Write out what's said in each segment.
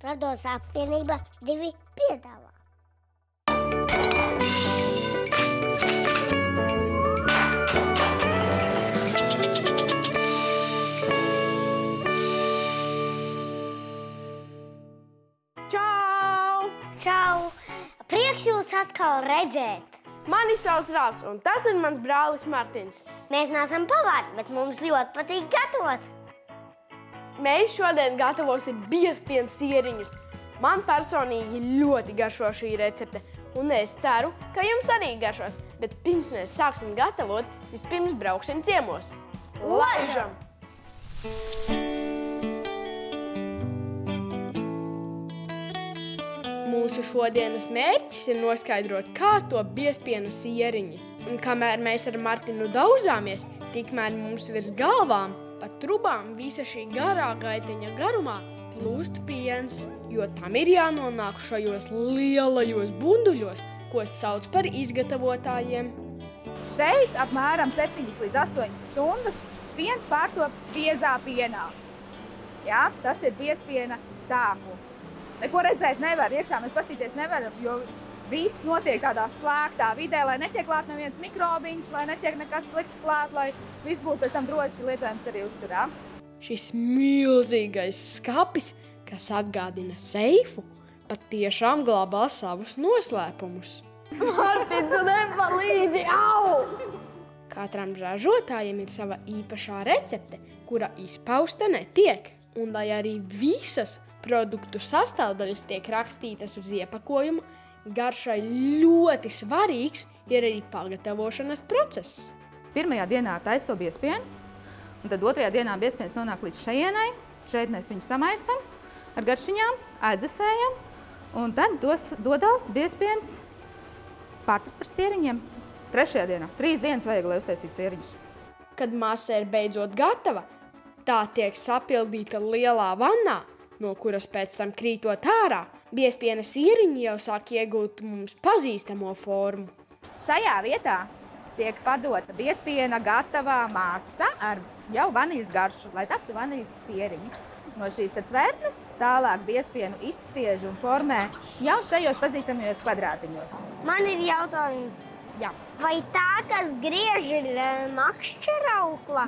Radošā apvienība 2 piedāvā. Čau! Čau! Prieks jūs atkal redzēt! Mani sauc Rāls, un tas ir mans brālis Martins. Mēs neesam pavari, bet mums ļoti patīk gatavot. Mēs šodien gatavosim biezpiena sieriņus. Man personīgi ļoti garšo šī recepte, un es ceru, ka jums arī garšos. Bet pirms mēs sāksim gatavot, vispirms brauksim ciemos. Laižam! Mūsu šodienas mērķis ir noskaidrot, kā top biezpiena sieriņi. Un kamēr mēs ar Martinu dauzāmies, tikmēr mums virs galvām pa trubām visa šī garā gaiteņa garumā plūst piens, jo tam ir jānonāk šajos lielajos bunduļos, ko sauc par izgatavotājiem. Šeit apmēram 7 līdz 8 stundas piens pārtop biezā pienā. Jā, tas ir biezpiena sākums. Neko redzēt nevar, iekšā mēs pastīties nevaram, jo viss notiek tādā slēgtā vidē, lai netiek klāt neviens mikrobiņš, lai netiek nekas slikts klāt, lai viss būtu pēc tam droši lietojams arī uzturā. Šis milzīgais skapis, kas atgādina seifu, patiešām glabā savus noslēpumus. Martin, tu nepalīdzi, au! Katram ražotājiem ir sava īpašā recepte, kura izpausta netiek. Un lai arī visas produktu sastāvdaļas tiek rakstītas uz iepakojuma, garšai ļoti svarīgs ir arī pagatavošanas process. Pirmajā dienā taisa to biezpienu, un tad otrajā dienā biezpiens nonāk līdz šejienai. Šeit mēs viņu samaisam ar garšiņām, aizdzesējam, un tad dodās biezpiens pārtapt par sieriņiem. Trešajā dienā. 3 dienas vajag, lai uztaisītu sieriņus. Kad masa ir beidzot gatava, tā tiek sapildīta lielā vannā, no kuras pēc tam krītot ārā, biezpiena sieriņi jau sāk iegūt mums pazīstamo formu. Šajā vietā tiek padota biezpiena gatavā masa ar jau vanīļas garšu, lai taptu vanīļas sieriņi. No šīs tvertnes tālāk biezpienu izspiež un formē jau šajos pazīstamajos kvadrātiņos. Man ir jautājums. Jā. Vai tā, kas griež, ir makšķeraukla?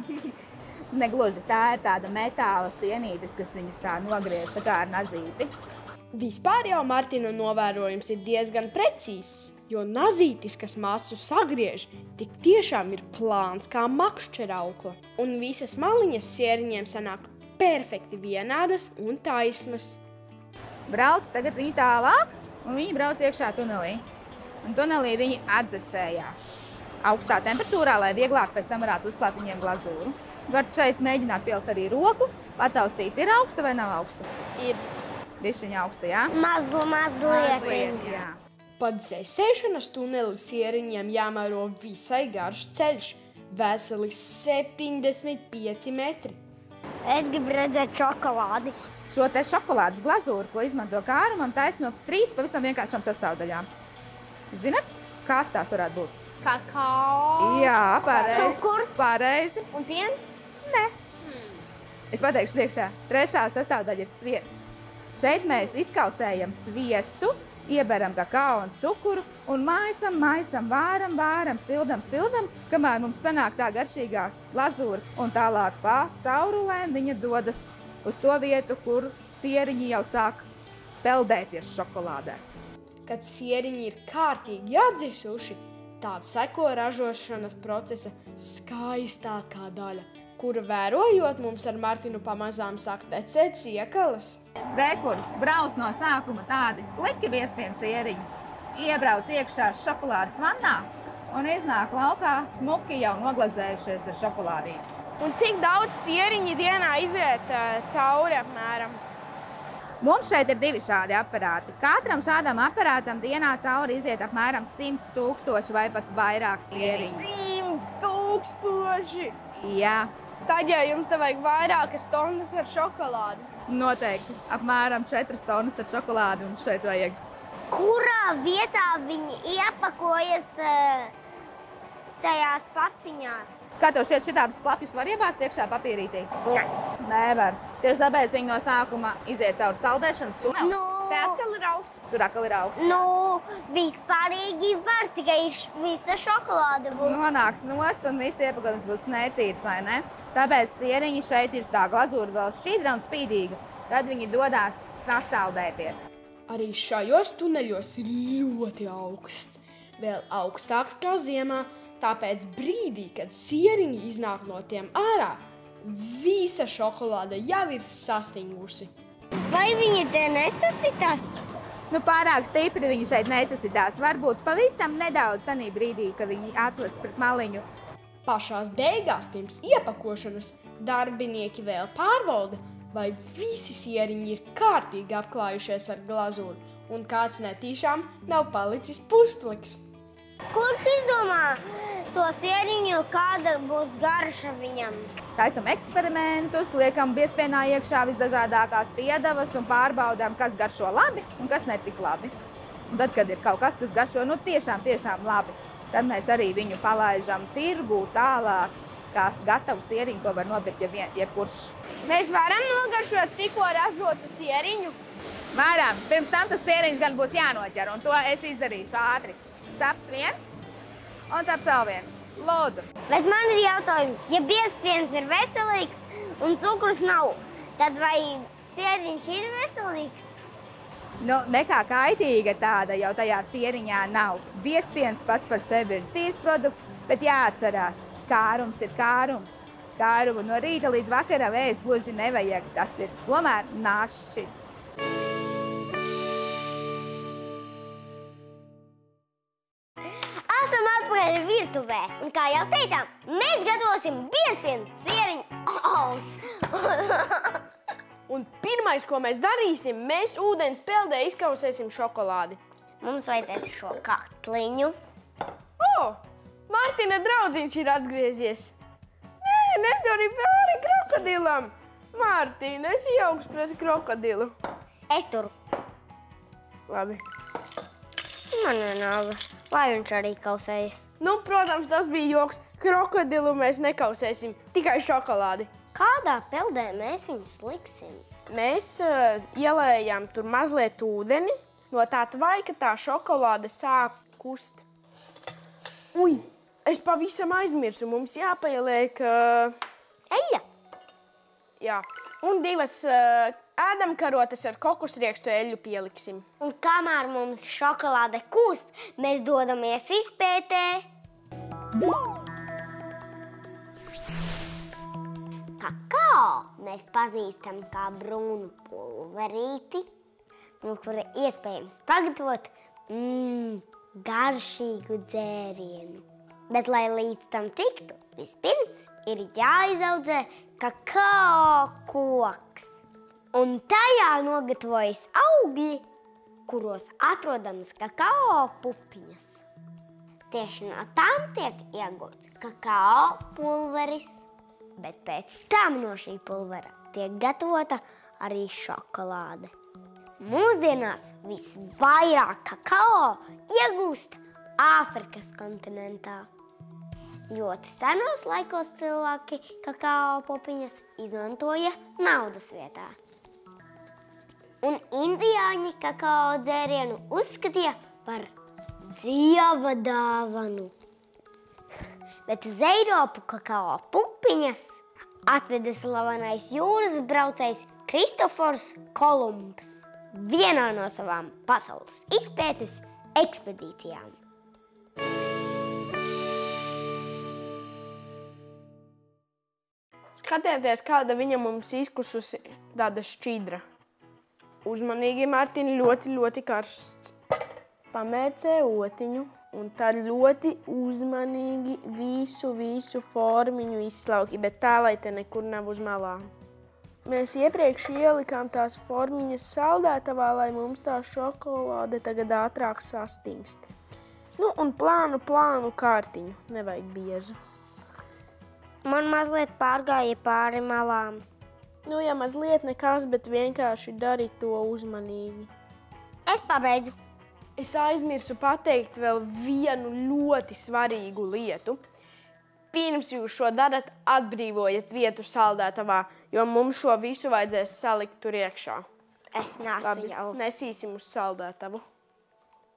Negluži, tā ir tāda metāla stienītes, kas viņus tā nogriež, tā kā ar nazīti. Vispār jau Martina novērojums ir diezgan precīzs, jo nazītis, kas masu sagriež, tik tiešām ir plāns kā makšķeraukla. Un visas maliņas sieriņiem sanāk perfekti vienādas un taisnas. Brauc tagad viņi tālāk, un viņi brauc iekšā tunelī. Un tunelī viņi atdzesējās augstā temperatūrā, lai vieglāk pēc tam varētu uzklāt viņiem glazūru. Var šeit mēģināt pielikt arī roku, pataustīt, ir augsta vai nav augsta? Ir. Bišķiņa augsta, jā? Mazliet. Jā. Pat dzesēšanas tuneli sieriņiem jāmēro visai garš ceļš, veseli 75 metri. Es gribu redzēt šokolādi. Šo te šokolādes glazūru, ko izmanto kārumam, taisa no 3 pavisam vienkāršām sastāvdaļām. Zinat, kas tās varētu būt? Kakao. Jā, pareizi. Cukurs. Pareizi. Un piens? Nē. Es pateikšu priekšā. Trešā sastāvdaļa ir sviests. Šeit mēs izkausējam sviestu, ieberam kakao un cukuru un maisam, vāram, sildam, kamēr mums sanāk tā garšīgā glazūra. Un tālāk pa caurulēm viņa dodas uz to vietu, kur sieriņi jau sāk peldēties šokolādē. Kad sieriņi ir kārtīgi atdzisuši, tāda seko ražošanas procesa skaistākā daļa, kuru vērojot mums ar Martinu pamazām sāk tecēt siekalas. Rekur brauc no sākuma tādi pliki biezpiena sieriņi, iebrauc iekšā šokolādes vannā un iznāk laukā smuki jau noglazējušies ar šokolādīti. Un cik daudz sieriņi dienā iziet cauri apmēram? Mums šeit ir 2 šādi aparāti. Katram šādam aparātam dienā cauri iziet apmēram 100 000 vai pat vairāk sieriņu. 100 000! Jā, Tad, ja jums te vajag vairākas tonnas ar šokolādi. noteikti. Apmēram 4 tonnas ar šokolādi mums šeit vajag. Kurā vietā viņi iepakojas tajās paciņās? Kā tev šķiet, šitādas slapjus var iebāzt iekšā papīrītī? Nē. Nevar. Tieši tāpēc viņi no sākuma iziet cauri saldēšanas tuneli. Te atkal ir augsts. Tur atkal ir augsts. Vispārīgi var, tikai visa šokolāde būs. Nonāks nost un viss iepakojums būs netīrs, vai ne? Tāpēc sieriņi šeit ir tā glazūra vēl šķīdra un spīdīga. Tad viņi dodās sasaldēties. Arī šajos tuneļos ir ļoti augsts. Vēl augstāks kā ziemā, tāpēc brīdī, kad sieriņi iznāk no tiem ārā, visa šokolāde jau ir sastingusi. Vai viņi te nesasitās? Nu, pārāk stipri viņi šeit nesasitās. Varbūt pavisam nedaudz tanī brīdī, kad viņi atlec pret maliņu. Pašās beigās pirms iepakošanas darbinieki vēl pārbauda, vai visi sieriņi ir kārtīgi apklājušies ar glazūru un kāds netīšām nav palicis puspliks. Kurš izdomā to sieriņu, kāda būs garša viņam? Taisam eksperimentus, liekam biespienā iekšā visdažādākās piedevas un pārbaudām, kas garšo labi un kas netik labi. Un tad, kad ir kaut kas, kas garšo tiešām labi, tad mēs arī viņu palaižam tirgū tālāk, kā gatavu sieriņu, ko var nopirkt jebkurš. Mēs varam nogaršot tikko ražotu sieriņu? Varam. Pirms tam tas sieriņš gan būs jānoķer, un to es izdarīšu ātri. Caps viens un caps vēl viens. Lūdzu. Bet man ir jautājums, ja biezpiens ir veselīgs un cukurs nav, tad vai sieriņš ir veselīgs? Nu, nekā kaitīga tāda jau tajā sieriņā nav. Biezpiens pats par sevi ir tīrs produkts, bet jāatcerās, kārums ir kārums. Kārumu no rīta līdz vakaram ēst gluži nevajag, tas ir tomēr našķis. Esam atpakaļ virtuvē, un kā jau teicām, mēs gatavosim biezpienu sieriņu alus. Un pirmais, ko mēs darīsim, mēs ūdens peldē izkausēsim šokolādi. Mums vajadzēs šo katliņu. Martina draudziņš ir atgriezies. Nē, nedari pāri krokodilam. Martina, esi jauks pret krokodilu. Es turu. Labi. Man nav. Lai viņš arī kausējas. Nu, protams, tas bija joks. Krokodilu mēs nekausēsim, tikai šokolādi. Kādā peldē mēs viņus liksim? Mēs ielējām tur mazliet ūdeni. No tā tvaika tā šokolāde sāk kust. Ui, es pavisam aizmirsu. Mums jāpieliek... Eļļa. Jā. Un 2 ēdamkarotes ar kokosriekstu eļļu pieliksim. Un kamēr mums šokolāde kūst, mēs dodamies izpētē. Kakao mēs pazīstam kā brūnu pulverīti, no kura iespējams pagatavot garšīgu dzērienu. Bet, lai līdz tam tiktu, vispirms ir jāizaudzē kakao koks. Un tajā nogatavojas augļi, kuros atrodamas kakao pupiņas. Tieši no tām tiek iegūts kakao pulveris, bet pēc tam no šī pulvera tiek gatavota arī šokolāde. Mūsdienās visvairāk kakao iegūst Āfrikas kontinentā. Ļoti senos laikos cilvēki kakao pupiņas izmantoja naudas vietā. Un indiāņi kakao dzērienu uzskatīja par dieva dāvanu. Bet uz Eiropu kakao pupiņas atveda slavenais jūras braucējs Kristofors Kolumbs vienā no savām pasaules izpētes ekspedīcijām. Skatieties, kāda viņa mums izkususi tāda šķidra. Uzmanīgi, Martin, ļoti karsts. Pamērcē otiņu un tad ļoti uzmanīgi visu formiņu izslauki, bet tā, lai te nekur nav uz malām. Mēs iepriekš ielikām tās formiņas saldētavā, lai mums tā šokolāde tagad ātrāk sastingst. Nu, un plānu kārtiņu, nevajag biezu. Man mazliet pārgāja pāri malām. Nu, ja mazliet nekas, bet vienkārši dari to uzmanīgi. Es pabeidzu. Es aizmirsu pateikt vēl vienu ļoti svarīgu lietu. pirms jūs šo darat, atbrīvojat vietu saldētavā, jo mums šo visu vajadzēs salikt tur iekšā. Es nesu jau. Nesīsim uz saldētavu.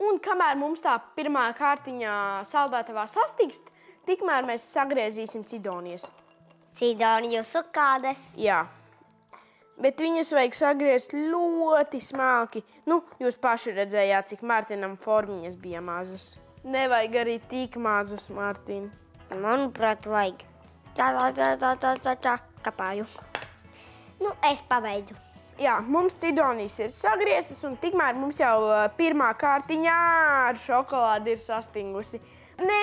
Un kamēr mums tā pirmā kārtiņā saldētavā sastīkst, tikmēr mēs sagriezīsim cidonijas. Cidoniju sukādes. Jā. Bet viņas vajag sagriezt ļoti smalki. Nu, jūs paši redzējāt, cik Martinam formiņas bija mazas. Nevajag arī tik mazas, Martin. Manuprāt, vajag. Tā, kapāju. Nu, es pabeidzu. Jā, mums cidonijas ir sagrieztas, un tikmēr mums jau pirmā kārtiņā ar šokolādi ir sastingusi. Nē.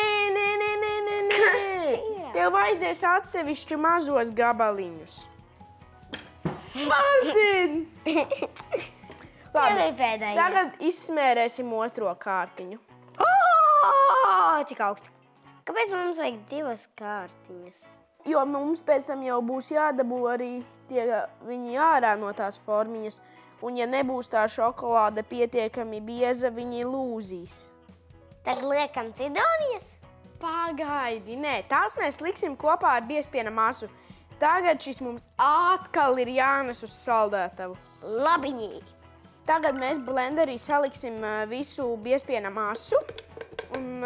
Tev vajadzēs atsevišķi mazos gabaliņus. Martin! Labi, tagad izsmērēsim otro kārtiņu. Cik augstu. Kāpēc mums vajag 2 kārtiņas? Jo mums pēc tam jau būs jādabū arī viņi ārā no tās formiņas. Un ja nebūs tā šokolāde pietiekami bieza, viņi lūzīs. Tad liekam cidonijas? Pagaidi, nē, tās mēs liksim kopā ar biezpiena masu. Tagad šis mums atkal ir jānes uz saldētavu. Labiņī. Tagad mēs blenderī saliksim visu biezpiena masu un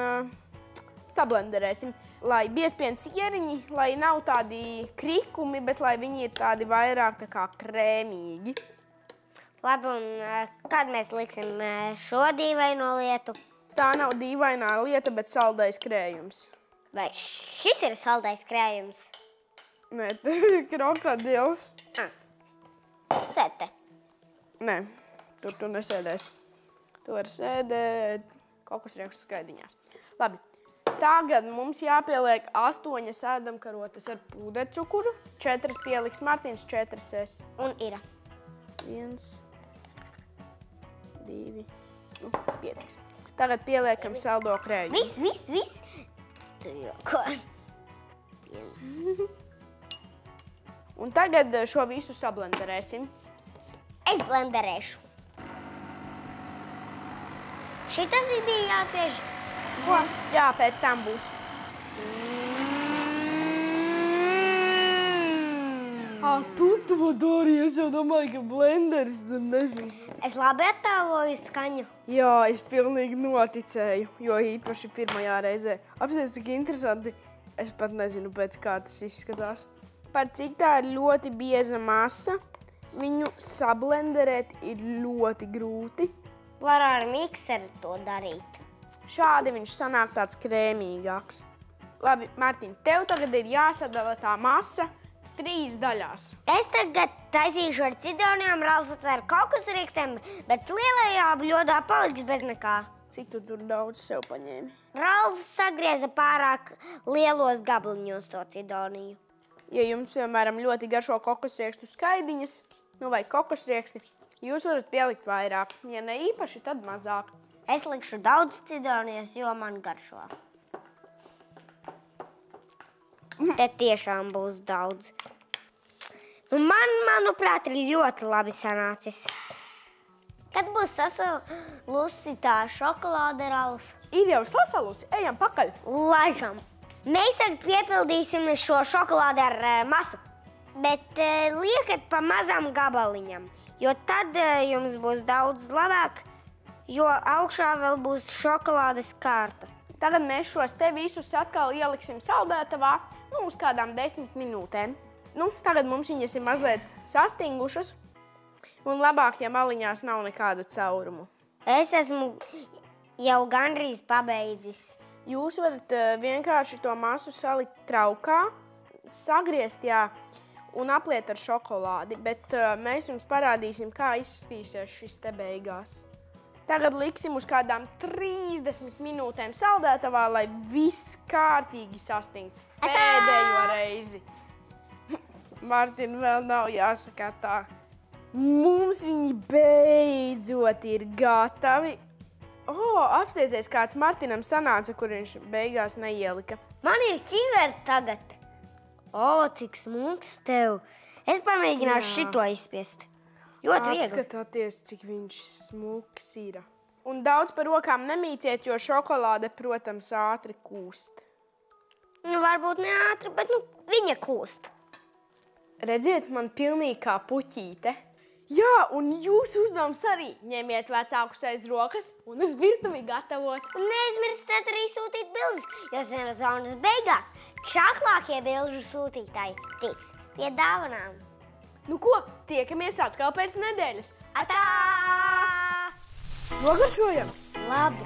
sablenderēsim, lai biezpiena sieriņi, lai nav tādi krikumi, bet lai viņi ir tādi vairāk tā kā krēmīgi. Labi, un kad mēs liksim šo dīvaino lietu? Tā nav dīvainā lieta, bet saldais krējums. Vai šis ir saldais krējums? Nē, tas ir krokodils. Sēd te. Nē, tur tu nesēdēsi. Tu vari sēdēt kokosriekstu skaidiņās. Labi, tagad mums jāpieliek 8 ēdamkarotes ar pūdercukuru. 4 pieliks Martins, 4 es. Un ir. 1, 2, nu, pietiks. Tagad pieliekam saldo krējumu. Viss. Tur jau ko. 1. Un tagad šo visu sablenderēsim. Es blenderēšu. Šitas bija jāspiež. Ko? Jā, pēc tam būs. Tu to dari, es jau domāju, ka blenderis, tad nezinu. Es labi attēloju skaņu. Jā, es pilnīgi noticēju, jo īpaši pirmajā reizē. Apsies, cik interesanti, es pat nezinu, pēc kā tas izskatās. Par cik tā ir ļoti bieza masa, viņu sablenderēt ir ļoti grūti. Var ar mikseru to darīt. Šādi viņš sanāk tāds krēmīgāks. Labi, Martin, tev tagad ir jāsadala tā masa 3 daļās. Es tagad taisīšu ar cidonijām, Ralfs ar kokosriekstiem, bet lielajā bļodā paliks bez nekā. Cik tu tur daudz sev paņēmi? Ralfs sagrieza pārāk lielos gabaliņos to cidoniju. Ja jums, piemēram, ļoti garšo kokosriekstu skaidiņas, nu vai kokosrieksti, jūs varat pielikt vairāk. Ja ne īpaši, tad mazāk. Es likšu daudz cidonijas, jo man garšo. Te tiešām būs daudz. Nu, manuprāt, ir ļoti labi sanācis. Kad būs sasalusi tā šokolāde, Ralf? Ir jau sasalusi, ejam pakaļ. Laižam. Mēs tagad piepildīsim šo šokolādi ar masu, bet liekat pa mazam gabaliņam, jo tad jums būs daudz labāk, jo augšā vēl būs šokolādes kārta. Tagad mēs šos te visus atkal ieliksim saldētavā, nu, uz kādām 10 minūtēm. Nu, tagad mums viņas ir mazliet sastingušas, un labāk, ja maliņās nav nekādu caurumu. Es esmu jau gandrīz pabeidzis. Jūs varat vienkārši to masu salikt traukā, sagriezt, jā, un apliet ar šokolādi, bet mēs jums parādīsim, kā izskatīsies šis te beigās. Tagad liksim uz kādām 30 minūtēm saldētavā, lai viss kārtīgi sastingts. Pēdējo reizi. Martin, vēl nav jāsaka tā. Mums viņi beidzot ir gatavi. Apstieties, kāds Martinam sanāca, kur viņš beigās neielika. Man ir ķiveri tagad. Cik smuks tev. Es pamēģināšu šito izspiest. Ļoti viegli. Apskatāties, cik viņš smuks ir. Un daudz par rokām nemīciet, jo šokolāde, protams, ātri kūst. Varbūt ne ātri, bet viņa kūst. Redziet, man pilnīgi kā puķīte. Jā, un jūsu uzdevums arī ņemiet vecākus aiz rokas un uz virtuvi gatavot. Un neaizmirstiet arī sūtīt bildes, jo sezonas beigās čaklākie bilžu sūtītāji tiks pie dāvanām. Nu ko, tiekamies atkal pēc nedēļas. Atā! Nogaršojam! Labi.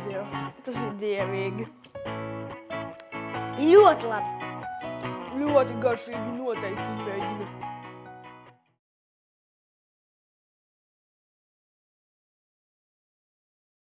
Dievs, tas ir dievīgi. Ļoti labi. Ļoti garšīgi noteikti izmēģina.